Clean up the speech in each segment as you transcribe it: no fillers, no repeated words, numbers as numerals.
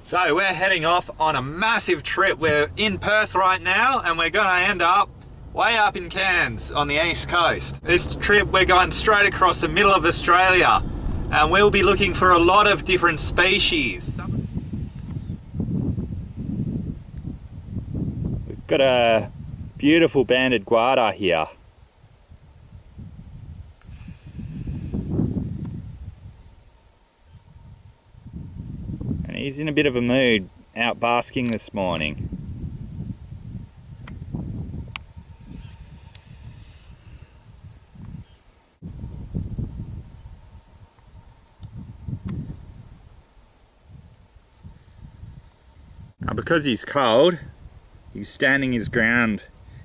So we're heading off on a massive trip. We're in Perth right now and we're going to end up way up in Cairns on the east coast. This trip we're going straight across the middle of Australia and we'll be looking for a lot of different species. We've got a beautiful banded guarda here. He's in a bit of a mood, out basking this morning. Now because he's cold, he's standing his ground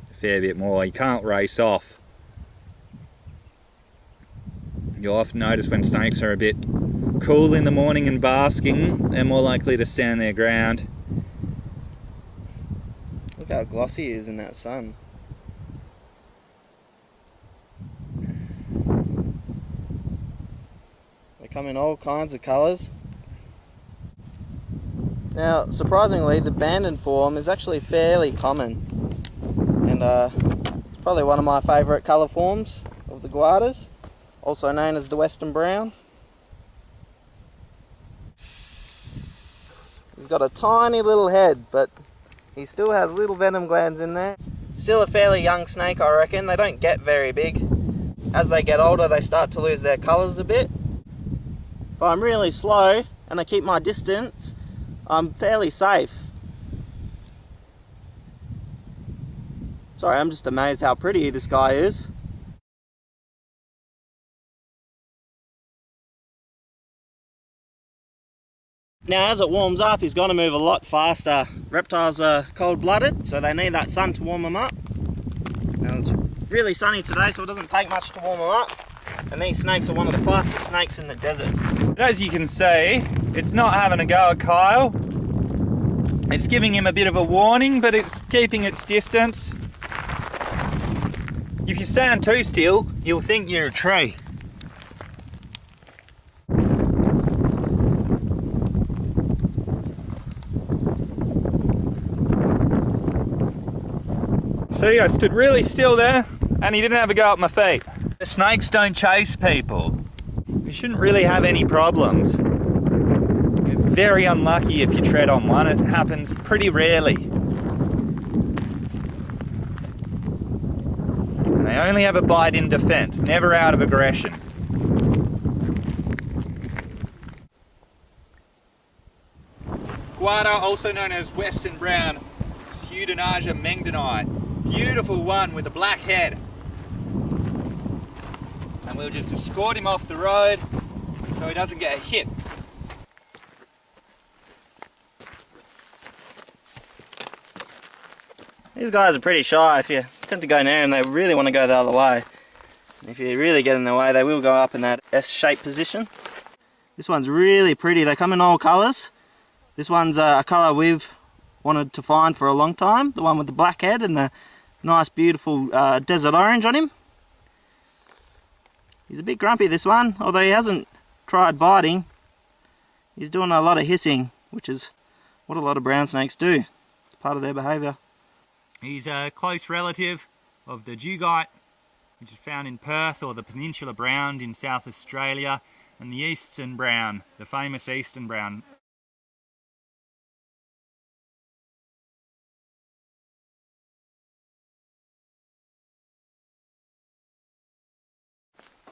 a fair bit more. He can't race off. You'll often notice when snakes are a bit cool in the morning and basking, they're more likely to stand their ground. Look how glossy he is in that sun. They come in all kinds of colours. Now, surprisingly, the banded form is actually fairly common, and it's probably one of my favourite colour forms of the guardas, also known as the Western Brown. He's got a tiny little head, but he still has little venom glands in there. Still a fairly young snake, I reckon. They don't get very big. As they get older, they start to lose their colours a bit. If I'm really slow and I keep my distance, I'm fairly safe. Sorry, I'm just amazed how pretty this guy is. Now as it warms up, he's going to move a lot faster. Reptiles are cold-blooded, so they need that sun to warm them up. Now it's really sunny today, so it doesn't take much to warm them up. And these snakes are one of the fastest snakes in the desert. As you can see, it's not having a go at Kyle. It's giving him a bit of a warning, but it's keeping its distance. If you stand too still, you'll think you're a tree. See, I stood really still there and he didn't have a go at my feet. The snakes don't chase people. You shouldn't really have any problems. You're very unlucky if you tread on one. It happens pretty rarely. And they only have a bite in defense, never out of aggression. Guarda, also known as Western Brown, Pseudonaja mengdonite. Beautiful one with a black head. And we'll just escort him off the road so he doesn't get hit. These guys are pretty shy. If you tend to go near them, they really want to go the other way. If you really get in their way, they will go up in that S-shaped position. This one's really pretty. They come in all colours. This one's a colour we've wanted to find for a long time. The one with the black head and the nice beautiful desert orange on him. He's a bit grumpy, this one, although he hasn't tried biting. He's doing a lot of hissing, which is what a lot of brown snakes do. It's part of their behaviour. He's a close relative of the dugite, which is found in Perth, or the Peninsula Brown in South Australia, and the Eastern Brown, the famous Eastern Brown.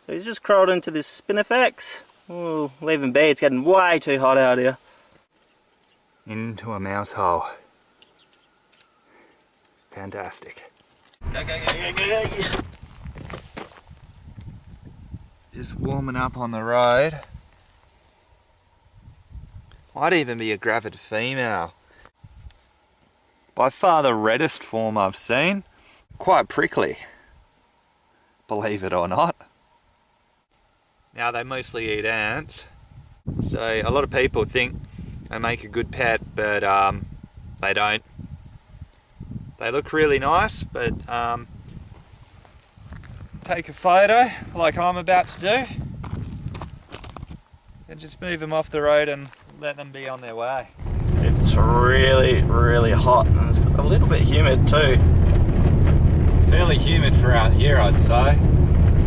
So he's just crawled into this Spinifex. We'll leave him be, it's getting way too hot out here. Into a mouse hole. Fantastic. Go, go, go, go, go, go. Just warming up on the road. Might even be a gravid female. By far the reddest form I've seen. Quite prickly, believe it or not. Now they mostly eat ants, so a lot of people think they make a good pet, but they don't. They look really nice, but take a photo like I'm about to do and just move them off the road and let them be on their way. It's really, really hot, and it's a little bit humid too. Fairly humid for out here, I'd say.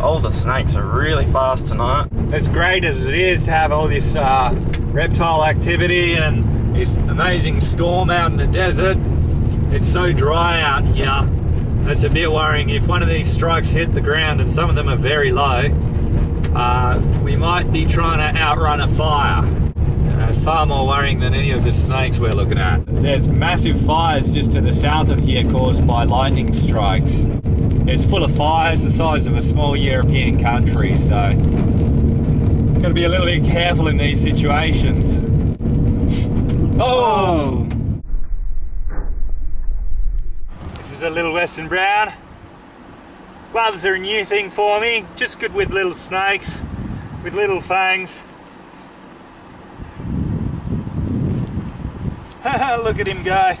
All the snakes are really fast tonight. As great as it is to have all this reptile activity and this amazing storm out in the desert, it's so dry out here. It's a bit worrying. If one of these strikes hit the ground, and some of them are very low, we might be trying to outrun a fire. Far more worrying than any of the snakes we're looking at. There's massive fires just to the south of here caused by lightning strikes. It's full of fires the size of a small European country, so got to be a little bit careful in these situations. Oh! This is a little Western Brown. Gloves are a new thing for me, just good with little snakes, with little fangs. Look at him go.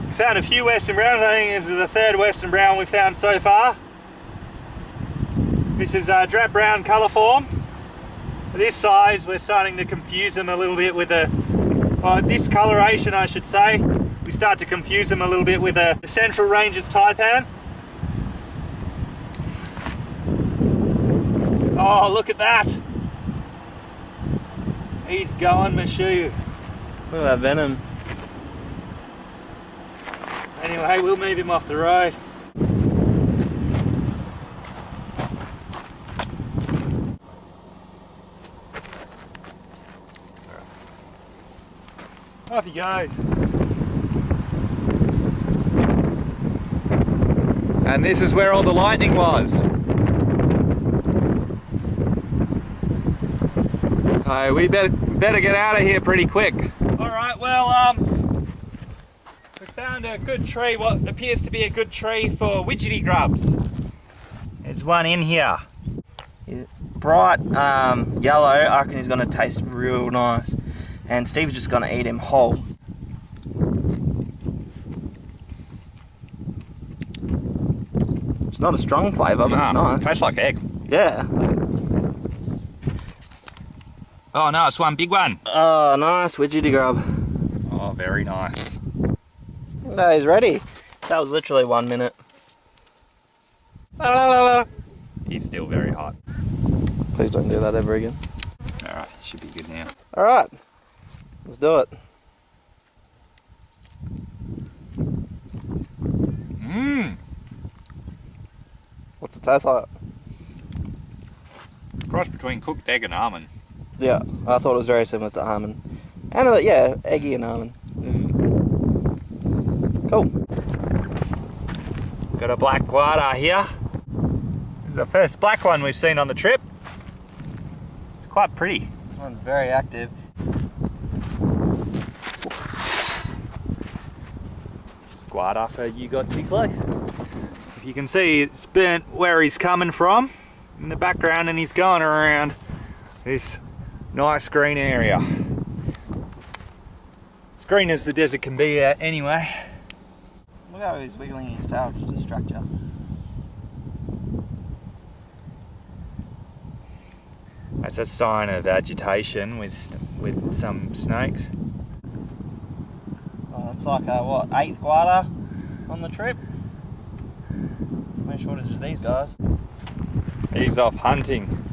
We found a few Western Browns. I think this is the third Western Brown we've found so far. This is a drab brown colour form. At this size, we're starting to confuse them a little bit with this coloration, I should say. We start to confuse them a little bit with the Central Ranges taipan. Oh, look at that. He's going Mashu. Look at that venom. Anyway, we'll move him off the road. Off he goes. And this is where all the lightning was. So we better get out of here pretty quick. Alright, well, we found a good tree, what appears to be a good tree for widgety grubs. There's one in here. Bright yellow, I reckon he's going to taste real nice. And Steve's just going to eat him whole. It's not a strong flavour, but it's nice. Tastes like egg. Yeah. Oh no, it's one big one. Oh, nice widgety grub. Oh, very nice. No, he's ready. That was literally 1 minute. He's still very hot. Please don't do that ever again. Alright, should be good now. Alright, let's do it. Mmm. What's it taste like? Cross between cooked egg and almond. Yeah, I thought it was very similar to almond. And yeah, eggy and almond. Cool. Got a black guada here. This is the first black one we've seen on the trip. It's quite pretty. This one's very active. Guada for you got tickly. If you can see, it's burnt where he's coming from in the background, and he's going around this nice green area. As green as the desert can be anyway. Look how he's wiggling his tail to distract you. That's a sign of agitation with some snakes. Oh, that's like a, what, 8th guada on the trip? No shortage of these guys. He's off hunting.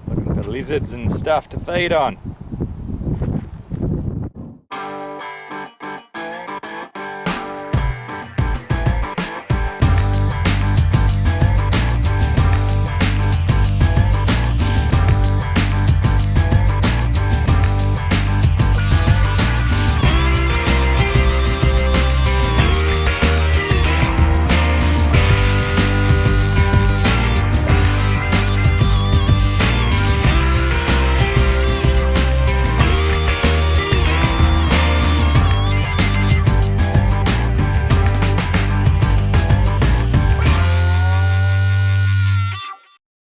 Looking for lizards and stuff to feed on.